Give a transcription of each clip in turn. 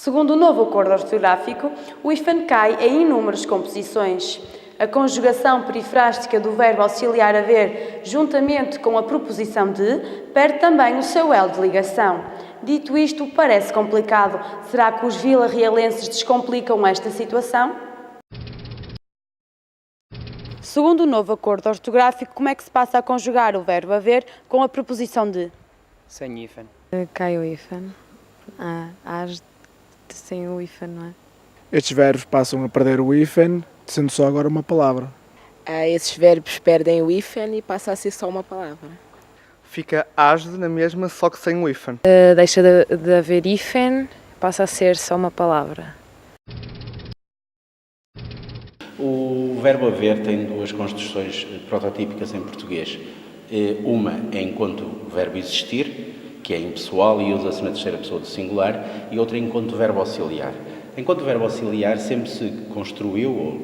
Segundo o novo acordo ortográfico, o hífen cai em inúmeras composições. A conjugação perifrástica do verbo auxiliar haver, juntamente com a preposição de, perde também o seu elo de ligação. Dito isto, parece complicado. Será que os vila-realenses descomplicam esta situação? Segundo o novo acordo ortográfico, como é que se passa a conjugar o verbo haver com a preposição de? Sem hífen. Cai o hífen. As sem o hífen, não é? Estes verbos passam a perder o hífen, sendo só agora uma palavra. Esses verbos perdem o hífen e passa a ser só uma palavra. Fica asde na mesma, só que sem o hífen. Deixa de haver hífen, passa a ser só uma palavra. O verbo haver tem duas construções prototípicas em português. Uma é enquanto verbo existir, que é impessoal e usa-se na terceira pessoa do singular, e outra enquanto verbo auxiliar. Enquanto verbo auxiliar sempre se construiu, ou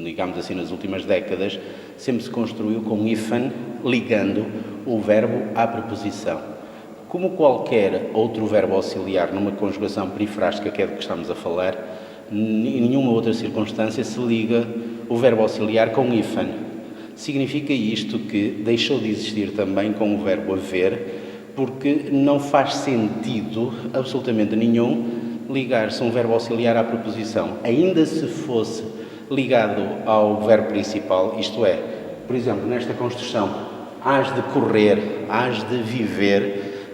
digamos assim nas últimas décadas, sempre se construiu com hífen ligando o verbo à preposição. Como qualquer outro verbo auxiliar numa conjugação perifrástica, que é do que estamos a falar, em nenhuma outra circunstância se liga o verbo auxiliar com hífen. Significa isto que deixou de existir também com o verbo haver, porque não faz sentido absolutamente nenhum ligar-se um verbo auxiliar à preposição. Ainda se fosse ligado ao verbo principal, isto é, por exemplo, nesta construção, hás de correr, hás de viver,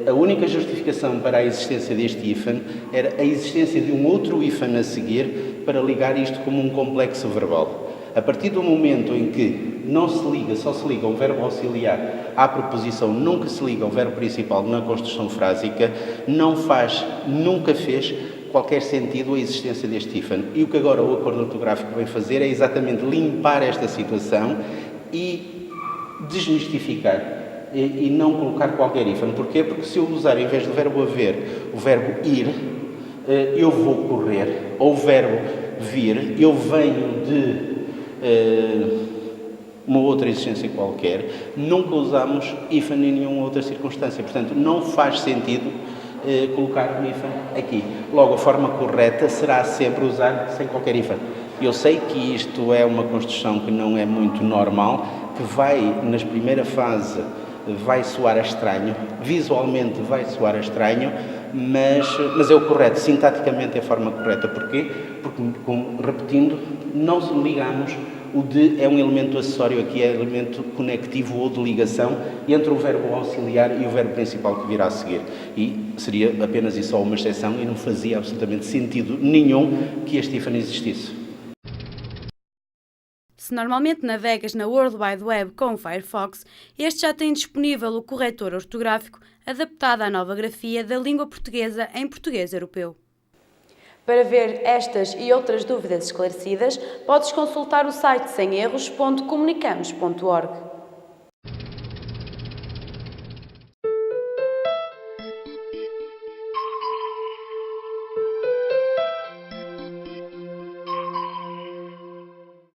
a única justificação para a existência deste hífen era a existência de um outro hífen a seguir para ligar isto como um complexo verbal. A partir do momento em que não se liga, só se liga um verbo auxiliar à preposição, nunca se liga ao verbo principal na construção frásica, nunca fez qualquer sentido a existência deste hífen. E o que agora o acordo ortográfico vem fazer é exatamente limpar esta situação e desmistificar e não colocar qualquer hífen. Porquê? Porque se eu usar, em vez do verbo haver, o verbo ir, eu vou correr, ou o verbo vir, eu venho de uma outra existência qualquer, nunca usamos hífen em nenhuma outra circunstância. Portanto, não faz sentido colocar um hífen aqui. Logo, a forma correta será sempre usar sem qualquer hífen. Eu sei que isto é uma construção que não é muito normal, que vai, na primeira fase, vai soar estranho, visualmente vai soar estranho, mas é o correto, sintaticamente é a forma correta. Porquê? Porque, repetindo, não ligamos, o de é um elemento acessório aqui, é elemento conectivo ou de ligação entre o verbo auxiliar e o verbo principal que virá a seguir. E seria apenas e só uma exceção e não fazia absolutamente sentido nenhum que este hífen existisse. Se normalmente navegas na World Wide Web com o Firefox, este já tem disponível o corretor ortográfico adaptado à nova grafia da língua portuguesa em português europeu. Para ver estas e outras dúvidas esclarecidas, podes consultar o site semerros.comunicamos.org.